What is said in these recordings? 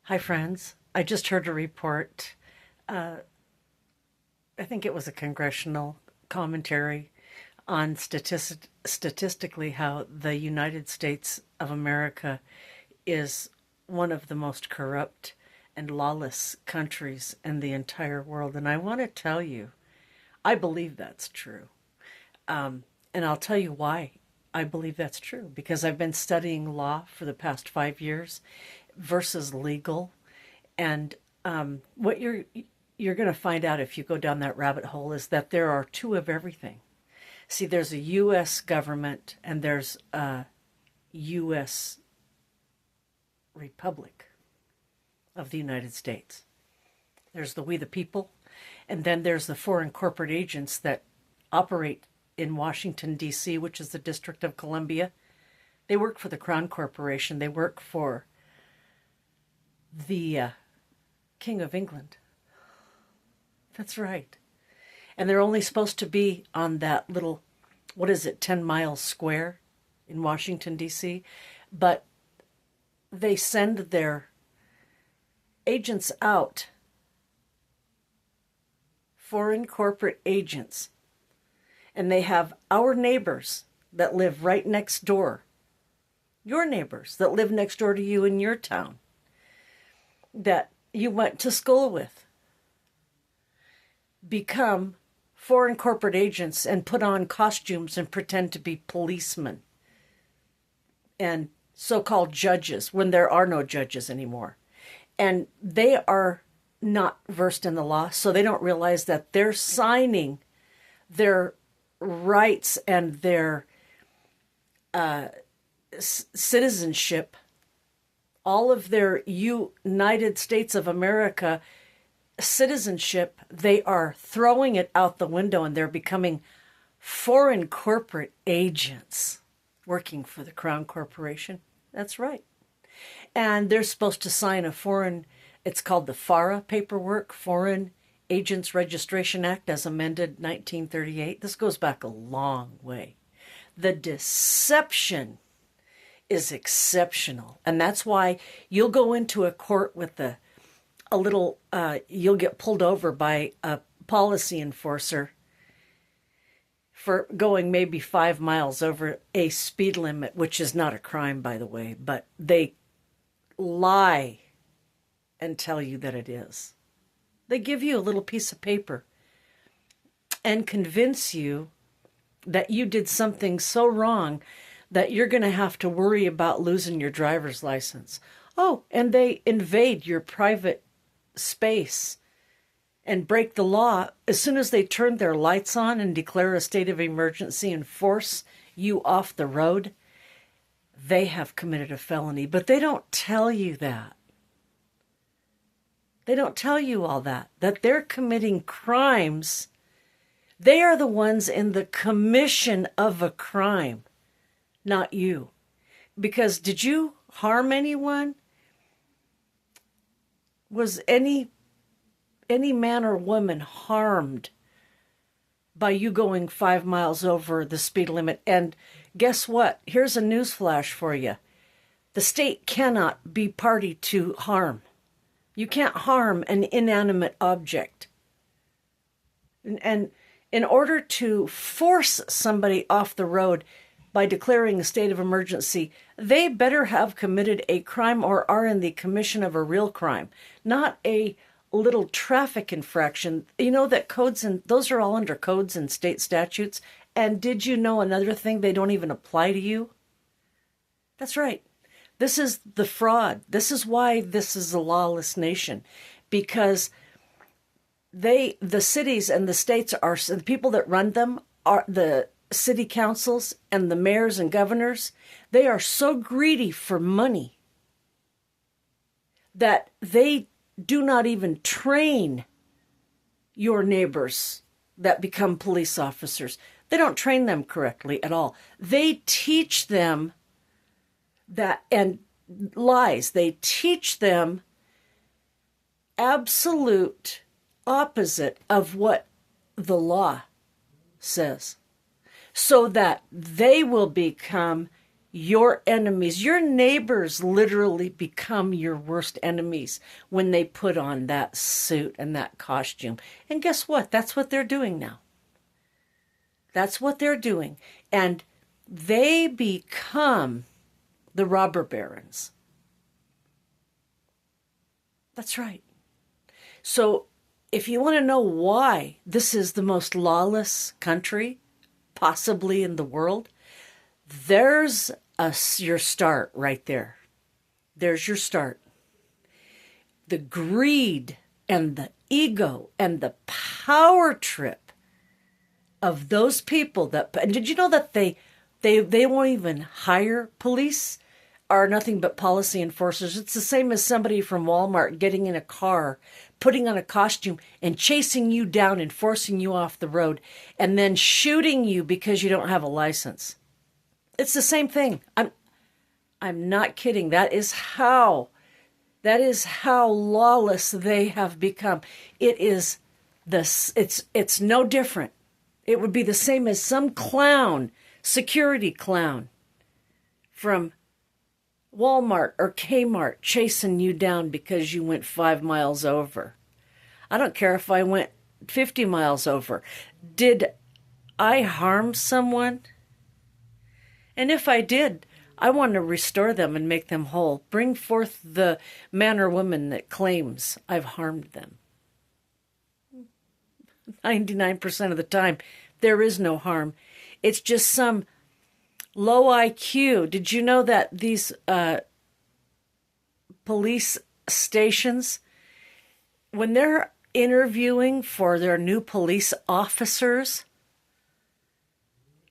Hi, friends. I just heard a report. Uh, I think it was a congressional commentary on statistically how the United States of America is one of the most corrupt and lawless countries in the entire world. And I want to tell you, I believe that's true. And I'll tell you why I believe that's true. Because I've been studying law for the past 5 years versus legal. And what you're going to find out if you go down that rabbit hole is that there are two of everything. See, there's a U.S. government and there's a U.S. Republic of the United States. There's the we the people, and then there's the foreign corporate agents that operate in Washington, D.C., which is the District of Columbia. They work for the Crown Corporation. They work for the King of England. That's right. And they're only supposed to be on that little, 10 mile square in Washington, D.C. But they send their agents out, foreign corporate agents, and they have our neighbors that live right next door, your neighbors that live next door to you in your town, that you went to school with, become foreign corporate agents and put on costumes and pretend to be policemen and so-called judges when there are no judges anymore. And they are not versed in the law, so they don't realize that they're signing their rights and their citizenship, all of their United States of America citizenship, they are throwing it out the window and they're becoming foreign corporate agents working for the Crown Corporation. That's right. And they're supposed to sign it's called the FARA paperwork, Foreign Agents Registration Act, as amended 1938. This goes back a long way. The deception is exceptional. And that's why you'll go into a court with you'll get pulled over by a policy enforcer for going maybe 5 miles over a speed limit, which is not a crime, by the way, but they lie and tell you that it is. They give you a little piece of paper and convince you that you did something so wrong that you're going to have to worry about losing your driver's license. Oh, and they invade your private space and break the law as soon as they turn their lights on and declare a state of emergency and force you off the road. They have committed a felony, but they don't tell you that. They don't tell you all that they're committing crimes. They are the ones in the commission of a crime, not you. Because did you harm anyone? Was any man or woman harmed by you going 5 miles over the speed limit? And guess what? Here's a news flash for you. The state cannot be party to harm. You can't harm an inanimate object. And in order to force somebody off the road by declaring a state of emergency, they better have committed a crime or are in the commission of a real crime, not a little traffic infraction. You know that those are all under codes and state statutes. And did you know another thing? They don't even apply to you. That's right. This is the fraud. This is why this is a lawless nation, because the cities and the states the people that run them are the city councils and the mayors and governors. They are so greedy for money that they do not even train your neighbors that become police officers. They don't train them correctly at all. They teach them and lies. They teach them absolute opposite of what the law says, so that they will become your enemies. Your neighbors literally become your worst enemies when they put on that suit and that costume. And guess what? That's what they're doing now. That's what they're doing. And they become the robber barons. That's right. So if you want to know why this is the most lawless country possibly in the world, there's your start right there. There's your start. The greed and the ego and the power trip of those people and did you know that they won't even hire police, are nothing but policy enforcers? It's the same as somebody from Walmart getting in a car, putting on a costume and chasing you down and forcing you off the road and then shooting you because you don't have a license. It's the same thing. I'm not kidding. That is how lawless they have become. It's no different. It would be the same as some clown, security clown from Walmart or Kmart chasing you down because you went 5 miles over. I don't care if I went 50 miles over. Did I harm someone? And if I did, I want to restore them and make them whole. Bring forth the man or woman that claims I've harmed them. 99% of the time, there is no harm. It's just some low IQ. Did you know that these police stations, when they're interviewing for their new police officers,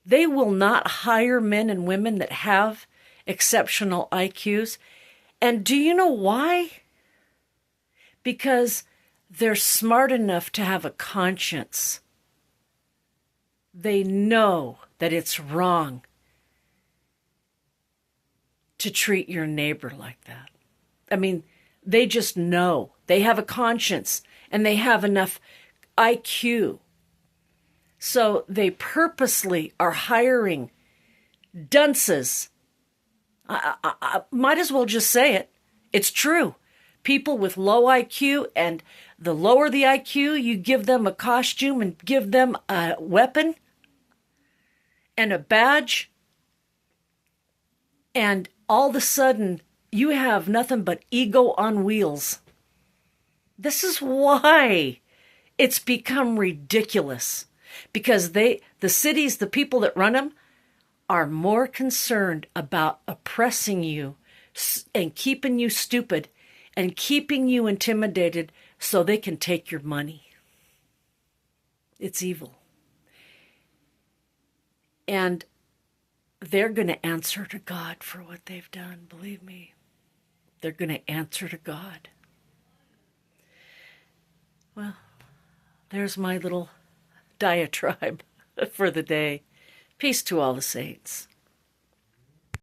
they will not hire men and women that have exceptional IQs. And do you know why? Because they're smart enough to have a conscience. They know that it's wrong to treat your neighbor like that. I mean, they just know. They have a conscience and they have enough IQ. So they purposely are hiring dunces. I might as well just say it. It's true. People with low IQ, and the lower the IQ, you give them a costume and give them a weapon and a badge, and all of a sudden you have nothing but ego on wheels. This is why it's become ridiculous, because the cities, the people that run them, are more concerned about oppressing you and keeping you stupid and keeping you intimidated so they can take your money. It's evil. And they're going to answer to God for what they've done, believe me. They're going to answer to God. Well, there's my little diatribe for the day. Peace to all the saints.